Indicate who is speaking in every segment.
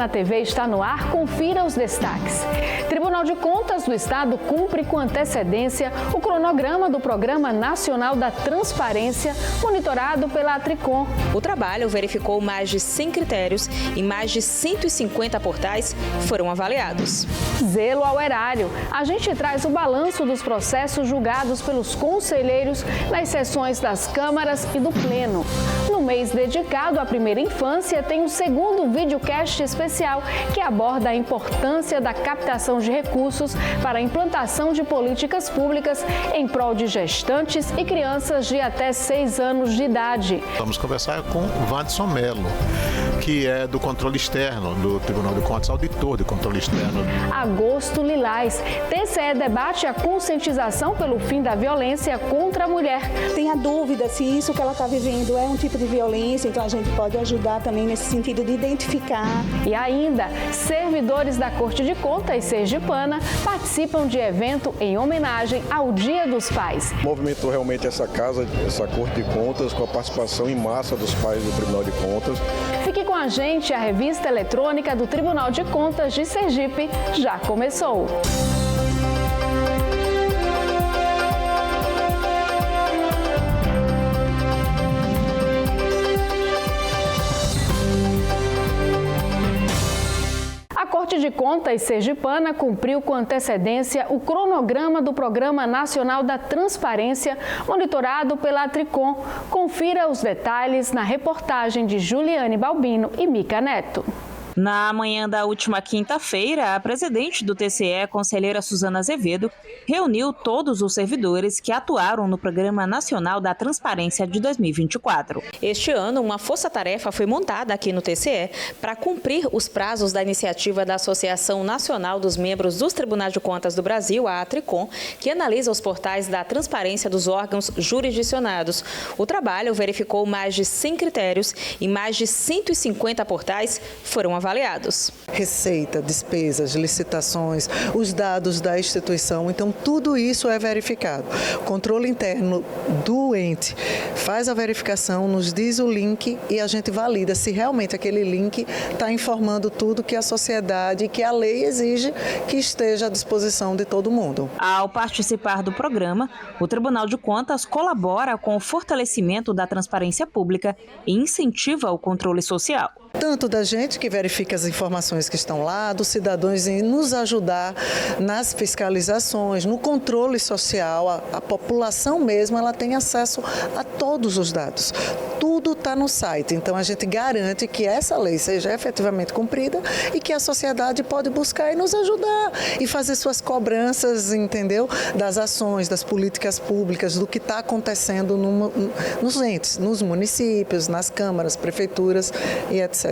Speaker 1: na TV está no ar. Confira os destaques. Tribunal de Contas do Estado cumpre com antecedência o cronograma do Programa Nacional da Transparência, monitorado pela Atricom.
Speaker 2: O trabalho verificou mais de 100 critérios e mais de 150 portais foram avaliados.
Speaker 1: Zelo ao erário. A gente traz o balanço dos processos julgados pelos conselheiros nas sessões das câmaras e do Pleno. No mês dedicado à primeira infância, tem o segundo videocast especial que aborda a importância da captação de recursos para a implantação de políticas públicas em prol de gestantes e crianças de até 6 anos de idade.
Speaker 3: Vamos conversar com o Vadson Mello, que é do controle externo do Tribunal de Contas, auditor de controle externo.
Speaker 1: Agosto Lilás. TCE debate a conscientização pelo fim da violência contra a mulher.
Speaker 4: Tem a dúvida se isso que ela está vivendo é um tipo de violência, então a gente pode ajudar também nesse sentido de identificar.
Speaker 1: E ainda, servidores da Corte de Contas sergipana participam de evento em homenagem ao Dia dos Pais.
Speaker 5: Movimentou realmente essa casa, essa Corte de Contas, com a participação em massa dos pais do Tribunal de Contas.
Speaker 1: Fique com a gente, a revista eletrônica do Tribunal de Contas de Sergipe já começou. A Corte de Contas sergipana cumpriu com antecedência o cronograma do Programa Nacional da Transparência, monitorado pela Atricom. Confira os detalhes na reportagem de Juliane Balbino e Mica Neto.
Speaker 2: Na manhã da última quinta-feira, a presidente do TCE, conselheira Suzana Azevedo, reuniu todos os servidores que atuaram no Programa Nacional da Transparência de 2024. Este ano, uma força-tarefa foi montada aqui no TCE para cumprir os prazos da iniciativa da Associação Nacional dos Membros dos Tribunais de Contas do Brasil, a Atricom, que analisa os portais da transparência dos órgãos jurisdicionados. O trabalho verificou mais de 100 critérios e mais de 150 portais foram avaliados.
Speaker 6: Receita, despesas, licitações, os dados da instituição, então tudo isso é verificado. O controle interno do ente faz a verificação, nos diz o link e a gente valida se realmente aquele link está informando tudo que a sociedade e que a lei exige que esteja à disposição de todo mundo.
Speaker 2: Ao participar do programa, o Tribunal de Contas colabora com o fortalecimento da transparência pública e incentiva o controle social.
Speaker 6: Tanto da gente que verifica as informações que estão lá, dos cidadãos em nos ajudar nas fiscalizações, no controle social, a população mesmo, ela tem acesso a todos os dados. Tudo está no site, então a gente garante que essa lei seja efetivamente cumprida e que a sociedade pode buscar e nos ajudar e fazer suas cobranças, entendeu? Das ações, das políticas públicas, do que está acontecendo nos entes, nos municípios, nas câmaras, prefeituras e etc.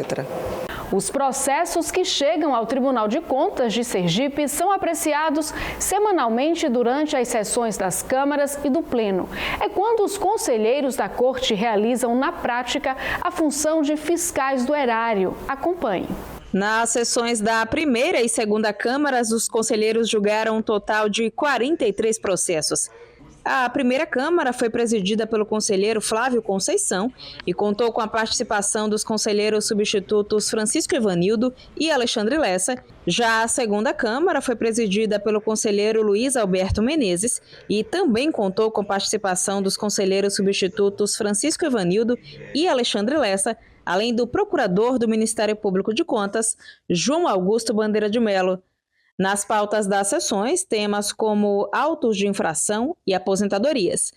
Speaker 1: Os processos que chegam ao Tribunal de Contas de Sergipe são apreciados semanalmente durante as sessões das câmaras e do Pleno. É quando os conselheiros da Corte realizam na prática a função de fiscais do erário. Acompanhe.
Speaker 2: Nas sessões da primeira e segunda câmaras, os conselheiros julgaram um total de 43 processos. A primeira Câmara foi presidida pelo conselheiro Flávio Conceição e contou com a participação dos conselheiros substitutos Francisco Ivanildo e Alexandre Lessa. Já a segunda Câmara foi presidida pelo conselheiro Luiz Alberto Menezes e também contou com a participação dos conselheiros substitutos Francisco Ivanildo e Alexandre Lessa, além do procurador do Ministério Público de Contas, João Augusto Bandeira de Mello. Nas pautas das sessões, temas como autos de infração e aposentadorias.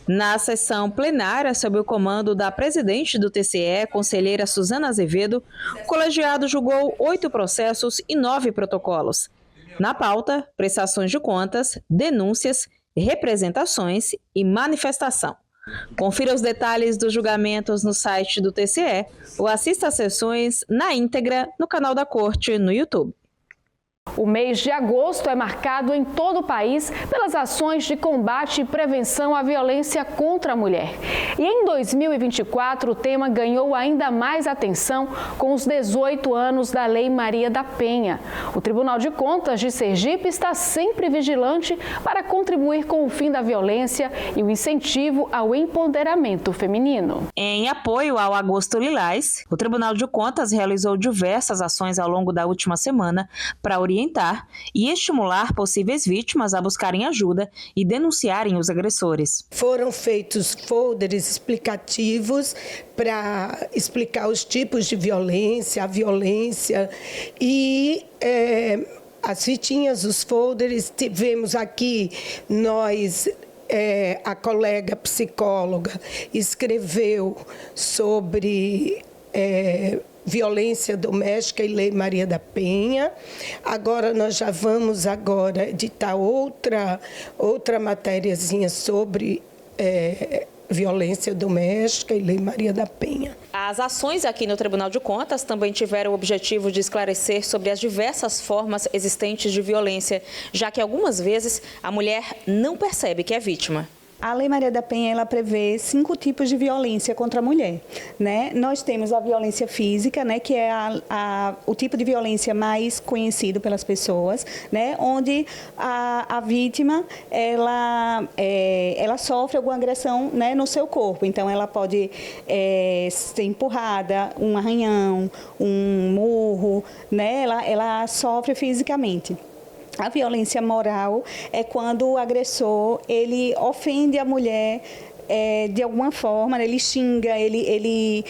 Speaker 2: Na sessão plenária, sob o comando da presidente do TCE, conselheira Suzana Azevedo, o colegiado julgou 8 processos e 9 protocolos. Na pauta, prestações de contas, denúncias, representações e manifestação. Confira os detalhes dos julgamentos no site do TCE ou assista às sessões na íntegra no canal da Corte no YouTube.
Speaker 1: O mês de agosto é marcado em todo o país pelas ações de combate e prevenção à violência contra a mulher. E em 2024, o tema ganhou ainda mais atenção com os 18 anos da Lei Maria da Penha. O Tribunal de Contas de Sergipe está sempre vigilante para contribuir com o fim da violência e o incentivo ao empoderamento feminino.
Speaker 2: Em apoio ao Agosto Lilás, o Tribunal de Contas realizou diversas ações ao longo da última semana para orientar e estimular possíveis vítimas a buscarem ajuda e denunciarem os agressores.
Speaker 7: Foram feitos folders explicativos para explicar os tipos de violência, a violência e as fitinhas, os folders. Tivemos aqui a colega psicóloga escreveu sobre violência doméstica e Lei Maria da Penha. Agora nós já vamos editar outra matériazinha sobre violência doméstica e Lei Maria da Penha.
Speaker 2: As ações aqui no Tribunal de Contas também tiveram o objetivo de esclarecer sobre as diversas formas existentes de violência, já que algumas vezes a mulher não percebe que é vítima.
Speaker 4: A Lei Maria da Penha, ela prevê 5 tipos de violência contra a mulher, né? Nós temos a violência física, né, que é o tipo de violência mais conhecido pelas pessoas, né, onde a vítima, ela sofre alguma agressão, né, no seu corpo. Então, ela pode ser empurrada, um arranhão, um murro, né? Ela sofre fisicamente. A violência moral é quando o agressor, ele ofende a mulher de alguma forma, ele xinga, ele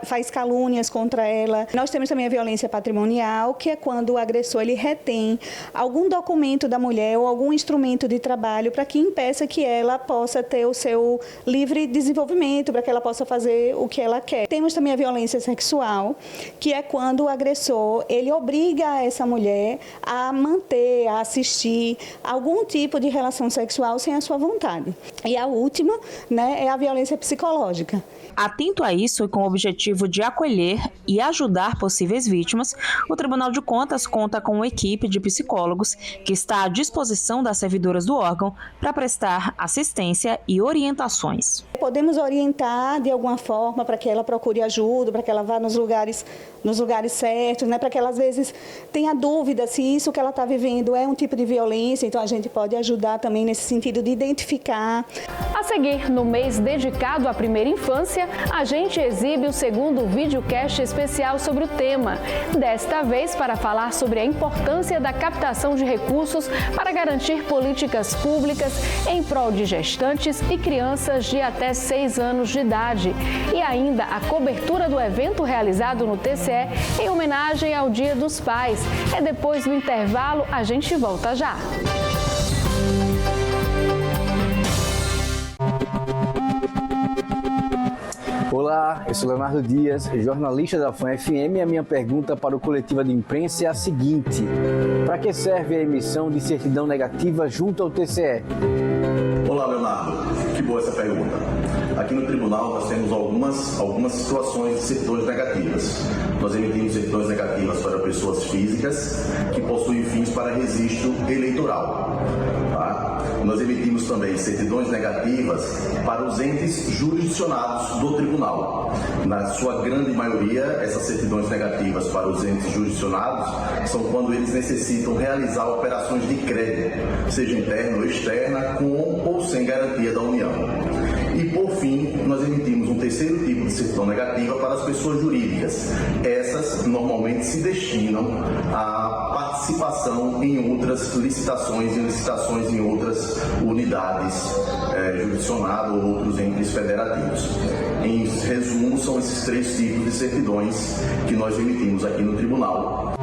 Speaker 4: faz calúnias contra ela. Nós temos também a violência patrimonial, que é quando o agressor ele retém algum documento da mulher ou algum instrumento de trabalho para que impeça que ela possa ter o seu livre desenvolvimento, para que ela possa fazer o que ela quer. Temos também a violência sexual, que é quando o agressor ele obriga essa mulher a manter, a assistir algum tipo de relação sexual sem a sua vontade. E a última, né, é a violência psicológica.
Speaker 2: Atento a isso e com o objetivo de acolher e ajudar possíveis vítimas, o Tribunal de Contas conta com uma equipe de psicólogos que está à disposição das servidoras do órgão para prestar assistência e orientações.
Speaker 4: Podemos orientar de alguma forma para que ela procure ajuda, para que ela vá nos lugares certos, né, para que ela às vezes tenha dúvida se isso que ela está vivendo é um tipo de violência, então a gente pode ajudar também nesse sentido de identificar.
Speaker 1: A seguir, no mês dedicado à primeira infância, a gente exibe o segundo videocast especial sobre o tema. Desta vez para falar sobre a importância da captação de recursos para garantir políticas públicas em prol de gestantes e crianças de até 6 anos de idade. E ainda a cobertura do evento realizado no TCE em homenagem ao Dia dos Pais. É depois do intervalo, a gente volta já.
Speaker 8: Olá, eu sou Leonardo Dias, jornalista da FAN-FM, e a minha pergunta para o Coletiva de Imprensa é a seguinte: para que serve a emissão de certidão negativa junto ao TCE?
Speaker 9: Olá, Leonardo, que boa essa pergunta. Aqui no tribunal nós temos algumas situações de certidões negativas. Nós emitimos certidões negativas para pessoas físicas que possuem fins para registro eleitoral. Nós emitimos também certidões negativas para os entes jurisdicionados do tribunal. Na sua grande maioria, essas certidões negativas para os entes jurisdicionados são quando eles necessitam realizar operações de crédito, seja interna ou externa, com ou sem garantia da União. E, por fim, nós emitimos um terceiro tipo de certidão negativa para as pessoas jurídicas. Essas normalmente se destinam à participação em outras licitações em outras unidades jurisdicionadas ou outros entes federativos. Em resumo, são esses 3 tipos de certidões que nós emitimos aqui no tribunal.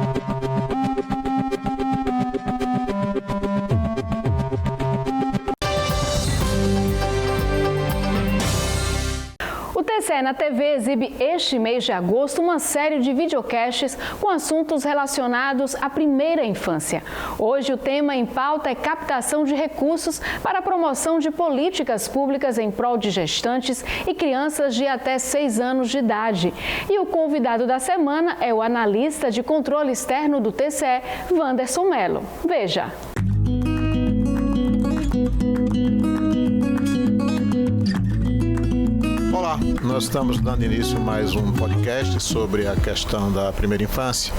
Speaker 1: O TCE TCE na TV exibe este mês de agosto uma série de videocasts com assuntos relacionados à primeira infância. Hoje o tema em pauta é captação de recursos para a promoção de políticas públicas em prol de gestantes e crianças de até 6 anos de idade. E o convidado da semana é o analista de controle externo do TCE, Wanderson Mello. Veja.
Speaker 3: Olá, nós estamos dando início a mais um podcast sobre a questão da primeira infância.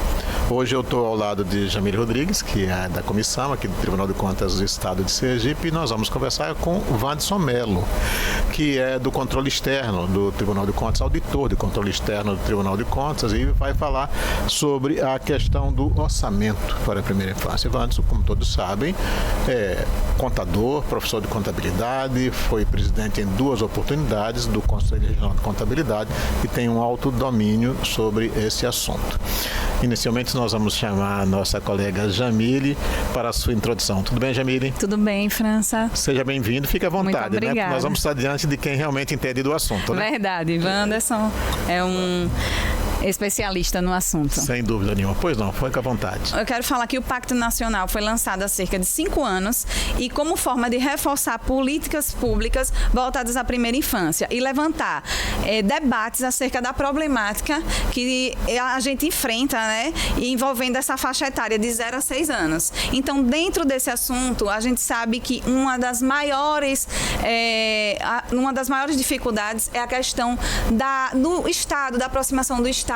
Speaker 3: Hoje eu estou ao lado de Jamile Rodrigues, que é da comissão aqui do Tribunal de Contas do Estado de Sergipe, e nós vamos conversar com Wanderson Mello, que é do controle externo do Tribunal de Contas, auditor de controle externo do Tribunal de Contas, e vai falar sobre a questão do orçamento para a primeira infância. Wanderson, como todos sabem, é contador, professor de contabilidade, foi presidente em 2 oportunidades do Conselho Regional de Contabilidade e tem um alto domínio sobre esse assunto. Inicialmente nós vamos chamar a nossa colega Jamile para a sua introdução. Tudo bem, Jamile?
Speaker 10: Tudo bem, França.
Speaker 3: Seja bem-vindo, fique à vontade.
Speaker 10: Muito obrigada.
Speaker 3: Né? Nós vamos estar diante de quem realmente entende do assunto. Né?
Speaker 10: Verdade, Wanderson é um especialista no assunto.
Speaker 3: Sem dúvida nenhuma. Pois não, fique à vontade.
Speaker 10: Eu quero falar que o Pacto Nacional foi lançado há cerca de 5 anos e como forma de reforçar políticas públicas voltadas à primeira infância e levantar debates acerca da problemática que a gente enfrenta, né, envolvendo essa faixa etária de 0 a 6 anos. Então, dentro desse assunto, a gente sabe que uma das maiores dificuldades é a questão do Estado, da aproximação do Estado,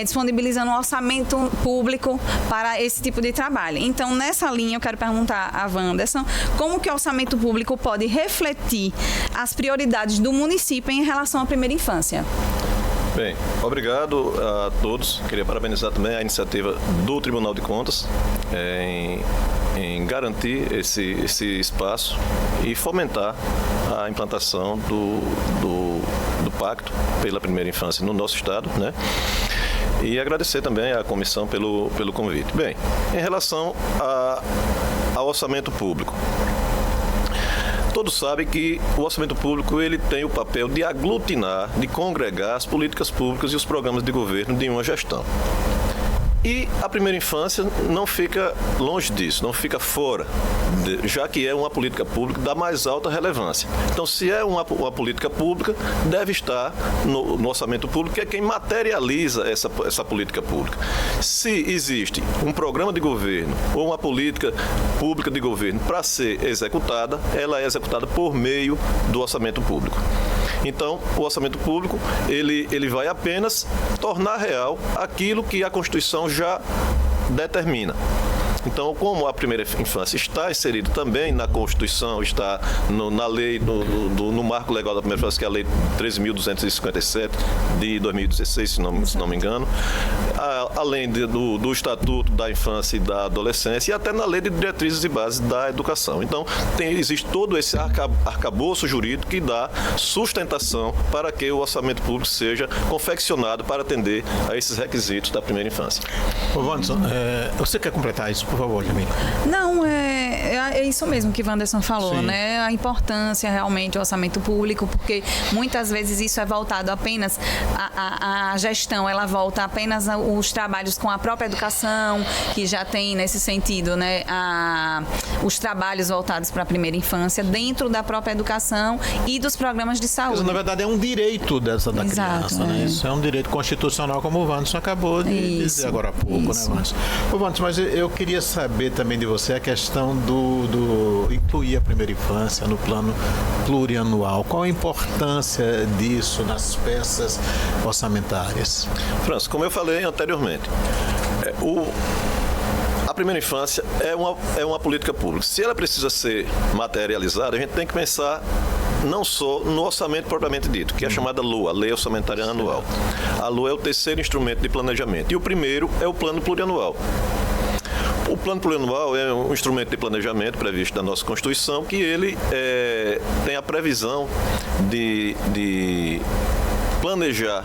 Speaker 10: disponibilizando um orçamento público para esse tipo de trabalho. Então, nessa linha, eu quero perguntar a Wanderson como que o orçamento público pode refletir as prioridades do município em relação à primeira infância.
Speaker 5: Bem, obrigado a todos. Queria parabenizar também a iniciativa do Tribunal de Contas em garantir esse espaço e fomentar a implantação do Pacto pela Primeira Infância no nosso estado, né? E agradecer também à comissão pelo convite. Bem, em relação ao orçamento público, todos sabem que o orçamento público ele tem o papel de aglutinar, de congregar as políticas públicas e os programas de governo de uma gestão. E a primeira infância não fica longe disso, não fica fora, já que é uma política pública da mais alta relevância. Então, se é uma política pública, deve estar no orçamento público, que é quem materializa essa política pública. Se existe um programa de governo ou uma política pública de governo para ser executada, ela é executada por meio do orçamento público. Então, o orçamento público, ele vai apenas tornar real aquilo que a Constituição já determina. Então, como a primeira infância está inserida também na Constituição, está na lei, no marco legal da primeira infância, que é a Lei 13.257 de 2016, se não me engano, além do Estatuto da Infância e da Adolescência e até na Lei de Diretrizes e Bases da Educação. Então, existe todo esse arcabouço jurídico que dá sustentação para que o orçamento público seja confeccionado para atender a esses requisitos da primeira infância.
Speaker 3: Ô, Wanderson, você quer completar isso, por favor, Jamile?
Speaker 10: Não, é isso mesmo que Wanderson falou,
Speaker 3: Sim.
Speaker 10: né? A importância realmente do orçamento público, porque muitas vezes isso é voltado apenas a gestão, ela volta apenas os trabalhos com a própria educação, que já tem nesse sentido, né, os trabalhos voltados para a primeira infância dentro da própria educação e dos programas de saúde.
Speaker 3: Mas, na verdade, é um direito da criança, né? Isso é um direito constitucional, como o Wanderson acabou de dizer agora há pouco, né, Wanderson? Ô, Wanderson, mas eu queria saber também de você a questão do incluir a primeira infância no plano plurianual. Qual a importância disso nas peças orçamentárias?
Speaker 5: França, como eu falei anteriormente, a primeira infância é uma política pública. Se ela precisa ser materializada, a gente tem que pensar não só no orçamento propriamente dito, que é a chamada LOA, Lei Orçamentária Anual. A LOA é o terceiro instrumento de planejamento e o primeiro é o Plano Plurianual. O Plano Plurianual é um instrumento de planejamento previsto na nossa Constituição que ele tem a previsão de planejar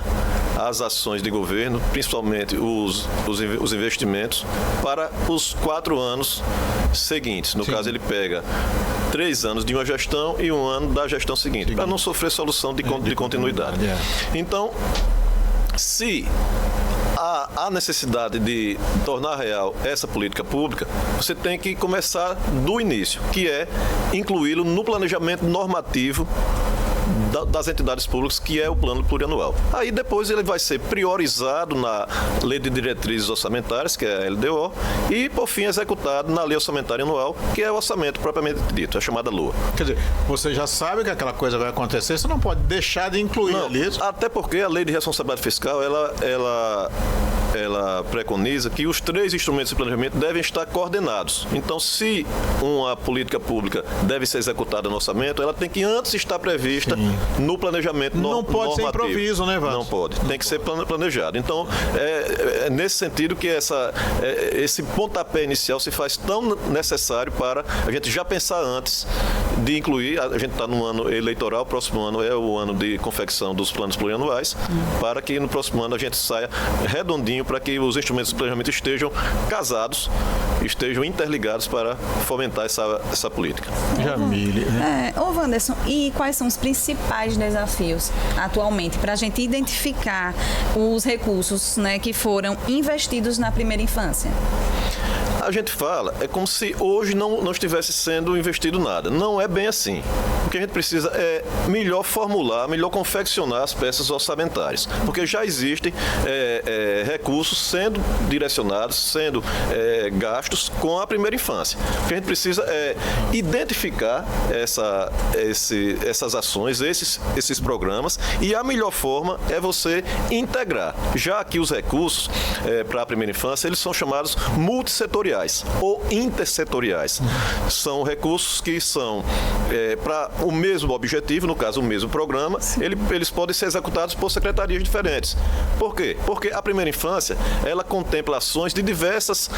Speaker 5: as ações de governo, principalmente os investimentos, para os 4 anos seguintes. No caso, ele pega 3 anos de uma gestão e 1 ano da gestão seguinte, para não sofrer solução de continuidade. Então, se há necessidade de tornar real essa política pública, você tem que começar do início, que é incluí-lo no planejamento normativo das entidades públicas, que é o plano plurianual. Aí depois ele vai ser priorizado na Lei de Diretrizes Orçamentárias, que é a LDO, e por fim executado na Lei Orçamentária Anual, que é o orçamento propriamente dito, a chamada LOA.
Speaker 3: Quer dizer, você já sabe que aquela coisa vai acontecer, você não pode deixar de incluir ali.
Speaker 5: Até porque a Lei de Responsabilidade Fiscal, ela preconiza que os 3 instrumentos de planejamento devem estar coordenados. Então, se uma política pública deve ser executada no orçamento, ela tem que antes estar prevista no planejamento normativo.
Speaker 3: Não pode ser improviso, né, Vanso?
Speaker 5: Não pode. Tem que ser planejado. Então, é nesse sentido que esse pontapé inicial se faz tão necessário para a gente já pensar antes de incluir. A gente está no ano eleitoral, o próximo ano é o ano de confecção dos planos plurianuais, para que no próximo ano a gente saia redondinho para que os instrumentos de planejamento estejam casados, estejam interligados para fomentar essa política.
Speaker 3: Jamile.
Speaker 10: Ô Wanderson, e quais são os principais desafios atualmente para a gente identificar os recursos, né, que foram investidos na primeira infância?
Speaker 5: A gente fala, é como se hoje não estivesse sendo investido nada. Não é bem assim. O que a gente precisa é melhor formular, melhor confeccionar as peças orçamentárias. Porque já existem recursos sendo direcionados, sendo gastos com a primeira infância. O que a gente precisa é identificar essas ações, esses programas, e a melhor forma é você integrar. Já que os recursos para a primeira infância, eles são chamados multissetoriais ou intersetoriais. São recursos que são para o mesmo objetivo, no caso o mesmo programa, eles podem ser executados por secretarias diferentes. Por quê? Porque a primeira infância, ela contempla ações de diversas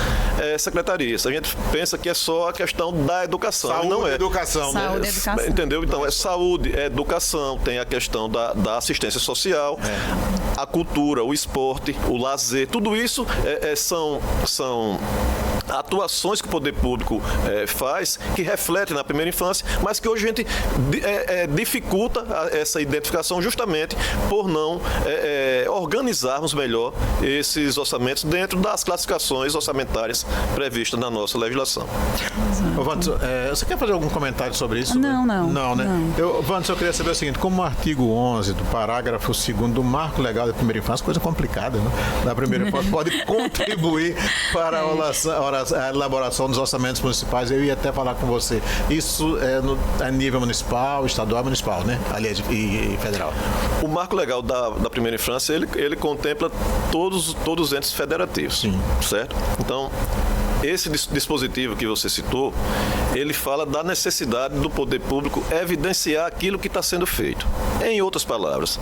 Speaker 5: secretarias. A gente pensa que é só a questão da educação.
Speaker 3: Saúde,
Speaker 5: não é.
Speaker 3: Educação,
Speaker 10: saúde,
Speaker 3: né?
Speaker 10: educação.
Speaker 5: Entendeu? Então, é saúde, é educação, tem a questão da assistência social, a cultura, o esporte, o lazer, tudo isso são atuações que o poder público faz, que refletem na primeira infância, mas que hoje a gente dificulta essa identificação justamente por não organizarmos melhor esses orçamentos dentro das classificações orçamentárias previstas na nossa legislação.
Speaker 3: Wanderson, você quer fazer algum comentário sobre isso?
Speaker 10: Não.
Speaker 3: Não, né? Wanderson, eu queria saber o seguinte, como o artigo 11 do parágrafo 2º do Marco Legal da Primeira Infância, coisa complicada, né? Da primeira infância, pode contribuir para a elaboração dos orçamentos municipais. Eu ia até falar com você. Isso é a nível municipal, estadual e municipal, né? Aliás, e federal.
Speaker 5: O marco legal da primeira infância, ele contempla todos os entes federativos.
Speaker 3: Sim.
Speaker 5: Certo? Então, esse dispositivo que você citou, ele fala da necessidade do poder público evidenciar aquilo que está sendo feito. Em outras palavras,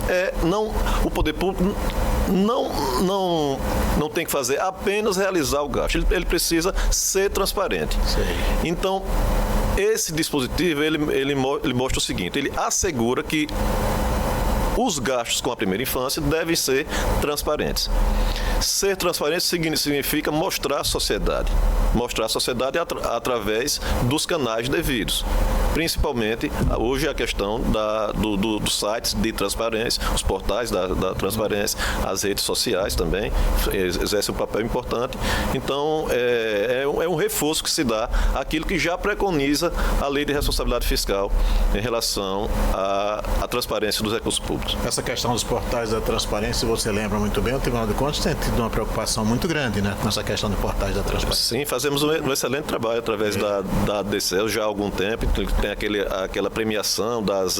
Speaker 5: o poder público não tem que fazer apenas realizar o gasto. Ele precisa ser transparente.
Speaker 3: Sim.
Speaker 5: Então, esse dispositivo, ele mostra o seguinte, ele assegura que os gastos com a primeira infância devem ser transparentes. Ser transparente significa mostrar à sociedade. Mostrar à sociedade através dos canais devidos. Principalmente, hoje, a questão dos sites de transparência, os portais da transparência, as redes sociais também exercem um papel importante. Então, é um reforço que se dá àquilo que já preconiza a Lei de Responsabilidade Fiscal em relação à transparência dos recursos públicos.
Speaker 3: Essa questão dos portais da transparência, você lembra muito bem, o Tribunal de Contas tem tido uma preocupação muito grande, né, com essa questão de portais da transparência.
Speaker 5: Sim, fazemos um excelente trabalho através da DCEL já há algum tempo, tem aquela premiação das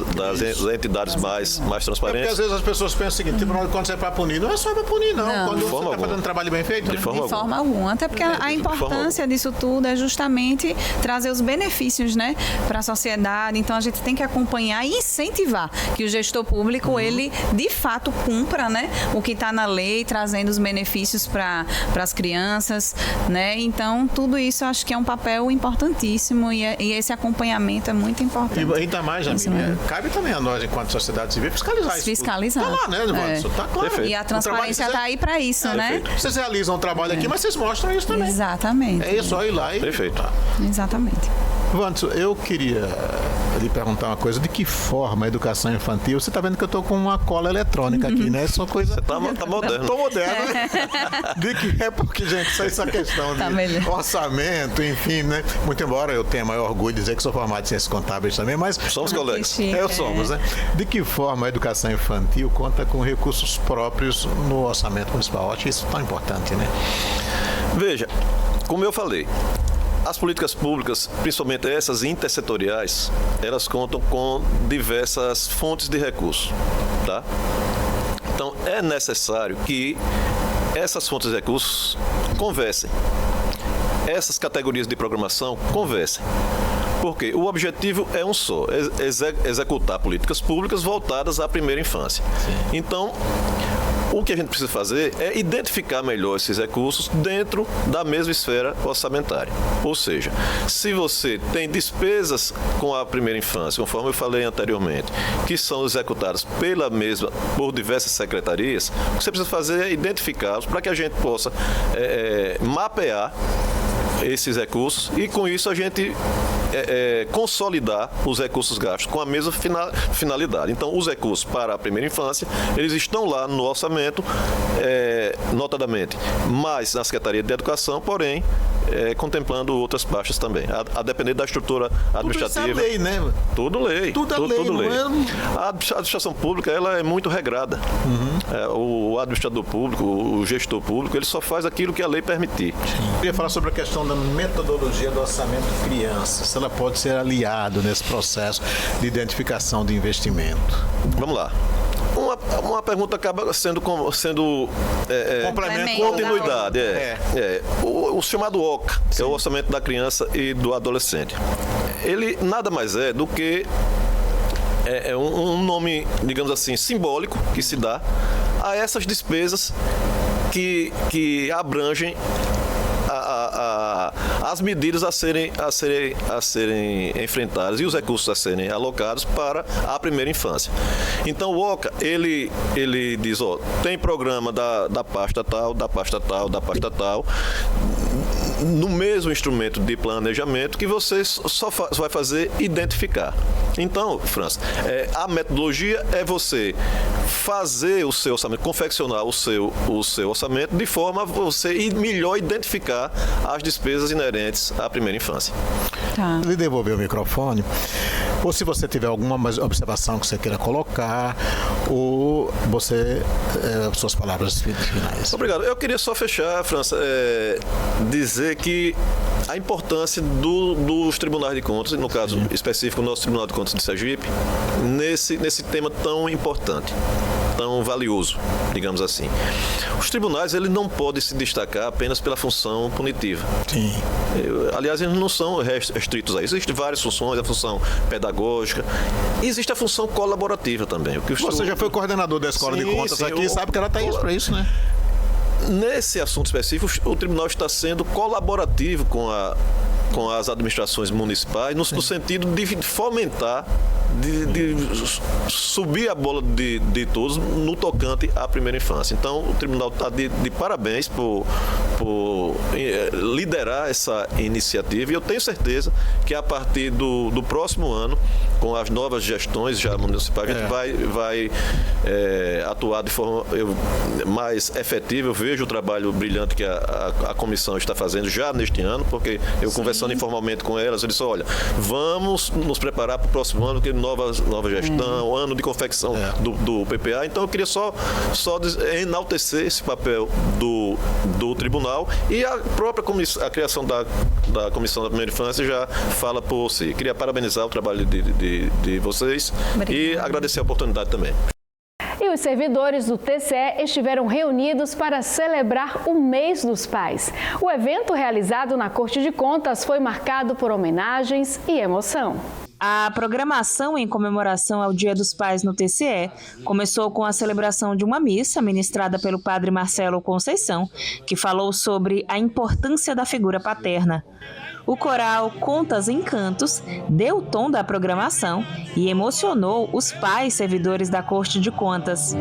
Speaker 5: entidades mais transparentes.
Speaker 3: Porque às vezes as pessoas pensam o seguinte, o Tribunal de Contas é para punir, não é só para punir, não. Quando você está fazendo um trabalho bem feito,
Speaker 5: de forma
Speaker 10: alguma. Até porque a importância disso tudo é justamente trazer os benefícios, né, para a sociedade. Então a gente tem que acompanhar e incentivar que o gestor público ele de fato cumpra, né, o que está na lei, trazendo os benefícios para as crianças, né? Então tudo isso eu acho que é um papel importantíssimo e esse acompanhamento é muito importante.
Speaker 3: E ainda mais, Jamília, cabe também a nós, enquanto sociedade civil, fiscalizar isso.
Speaker 10: Fiscalizar.
Speaker 3: Está lá, né, Evandro? Está claro.
Speaker 10: Perfeito. E a transparência está aí para isso, né?
Speaker 3: Vocês realizam um trabalho aqui, mas vocês mostram isso também.
Speaker 10: Exatamente.
Speaker 3: É só ir lá e...
Speaker 5: Perfeito.
Speaker 10: Exatamente.
Speaker 3: Vanto, eu queria lhe perguntar uma coisa. De que forma a educação infantil... Você está vendo que eu estou com uma cola eletrônica aqui, né? Só coisa...
Speaker 5: Você está moderno.
Speaker 3: Estou moderno. De que é porque, gente, essa questão de orçamento, enfim, né? Muito embora eu tenha maior orgulho de dizer que sou formado em ciências contábeis também, mas...
Speaker 5: Somos colegas.
Speaker 3: Somos, né? De que forma a educação infantil conta com recursos próprios no orçamento municipal? Acho isso tão importante, né?
Speaker 5: Veja, como eu falei, as políticas públicas, principalmente essas intersetoriais, elas contam com diversas fontes de recursos, tá? Então, é necessário que essas fontes de recursos conversem. Essas categorias de programação conversem. Porque o objetivo é um só, executar políticas públicas voltadas à primeira infância. Sim. Então, o que a gente precisa fazer é identificar melhor esses recursos dentro da mesma esfera orçamentária. Ou seja, se você tem despesas com a primeira infância, conforme eu falei anteriormente, que são executadas por diversas secretarias, o que você precisa fazer é identificá-los para que a gente possa mapear esses recursos e com isso a gente consolidar os recursos gastos com a mesma finalidade. Então, os recursos para a primeira infância, eles estão lá no orçamento, notadamente, mais na Secretaria de Educação, porém, contemplando outras pastas também, a depender da estrutura administrativa.
Speaker 3: Tudo isso é lei, né?
Speaker 5: Tudo lei. Tudo lei. A administração pública, ela é muito regrada. O administrador público, o gestor público, ele só faz aquilo que a lei permitir.
Speaker 3: Eu queria falar sobre a questão da metodologia do orçamento criança, se ela pode ser aliado nesse processo de identificação de investimento.
Speaker 5: Vamos lá. Uma pergunta acaba sendo complemento, continuidade. O chamado OCA, que é o Orçamento da Criança e do Adolescente. Ele nada mais é do que um nome, digamos assim, simbólico que se dá a essas despesas que abrangem as medidas a serem enfrentadas e os recursos a serem alocados para a primeira infância. Então o OCA, ele diz, tem programa da pasta tal, da pasta tal, da pasta tal, no mesmo instrumento de planejamento que você só vai fazer identificar. Então, França, a metodologia é você fazer o seu orçamento, confeccionar o seu orçamento de forma a você melhor identificar as despesas inerentes à primeira infância.
Speaker 3: Tá. Lhe devolver o microfone, ou se você tiver alguma observação que você queira colocar, ou suas palavras finais.
Speaker 5: Obrigado. Eu queria só fechar, França, dizer que a importância dos tribunais de contas, no caso específico, o nosso Tribunal de Contas de Sergipe, nesse tema tão importante, tão valioso, digamos assim. Os tribunais, eles não podem se destacar apenas pela função punitiva.
Speaker 3: Sim.
Speaker 5: Aliás, eles não são restritos a isso. Existem várias funções, a função pedagógica, existe a função colaborativa também.
Speaker 3: Você já foi coordenador da Escola de Contas aqui, sabe que ela está isso para isso, né?
Speaker 5: Nesse assunto específico, o tribunal está sendo colaborativo com as administrações municipais, no sentido de fomentar, de subir a bola de todos no tocante à primeira infância. Então, o tribunal está de parabéns por liderar essa iniciativa e eu tenho certeza que a partir do próximo ano, com as novas gestões já municipais, a gente vai atuar de forma mais efetiva. Eu vejo o trabalho brilhante que a comissão está fazendo já neste ano, porque eu conversando informalmente com elas, eu disse, olha, vamos nos preparar para o próximo ano, que nova gestão, ano de confecção do PPA. Então eu queria só enaltecer esse papel do tribunal e a própria a criação da Comissão da Primeira Infância já fala por si. Queria parabenizar o trabalho de vocês. Obrigada. E agradecer a oportunidade também.
Speaker 1: E os servidores do TCE estiveram reunidos para celebrar o Mês dos Pais. O evento realizado na Corte de Contas foi marcado por homenagens e emoção.
Speaker 2: A programação em comemoração ao Dia dos Pais no TCE começou com a celebração de uma missa ministrada pelo padre Marcelo Conceição, que falou sobre a importância da figura paterna. O coral Contas em Cantos deu o tom da programação e emocionou os pais servidores da Corte de Contas.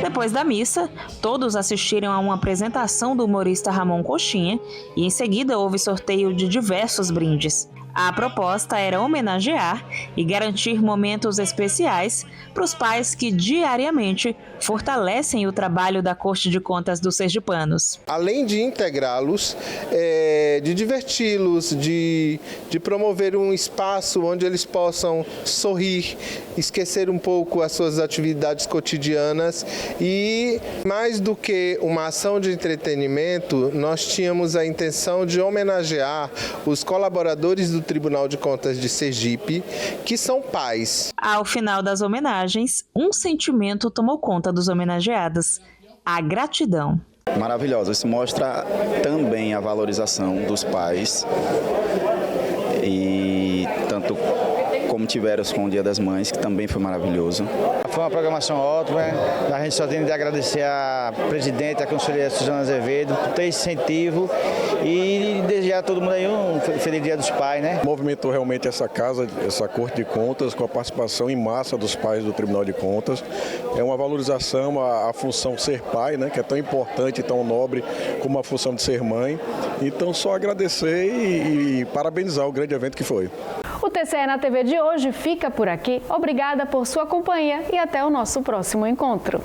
Speaker 2: Depois da missa, todos assistiram a uma apresentação do humorista Ramon Coxinha e em seguida houve sorteio de diversos brindes. A proposta era homenagear e garantir momentos especiais para os pais que diariamente fortalecem o trabalho da Corte de Contas dos sergipanos.
Speaker 11: Além de integrá-los, de diverti-los, de promover um espaço onde eles possam sorrir, esquecer um pouco as suas atividades cotidianas e, mais do que uma ação de entretenimento, nós tínhamos a intenção de homenagear os colaboradores do Tribunal de Contas de Sergipe, que são pais.
Speaker 2: Ao final das homenagens, um sentimento tomou conta dos homenageados: a gratidão.
Speaker 12: Maravilhosa, isso mostra também a valorização dos pais e tanto como tiveram com o Dia das Mães, que também foi maravilhoso.
Speaker 13: Foi uma programação ótima, a gente só tem de agradecer à presidente, à conselheira Suzana Azevedo, por ter esse incentivo e desejar a todo mundo aí um feliz Dia dos Pais, né?
Speaker 14: Movimentou realmente essa casa, essa Corte de Contas, com a participação em massa dos pais do Tribunal de Contas. É uma valorização à função ser pai, né, que é tão importante e tão nobre como a função de ser mãe. Então, só agradecer e parabenizar o grande evento que foi.
Speaker 1: O TCE na TV de hoje fica por aqui. Obrigada por sua companhia e até o nosso próximo encontro.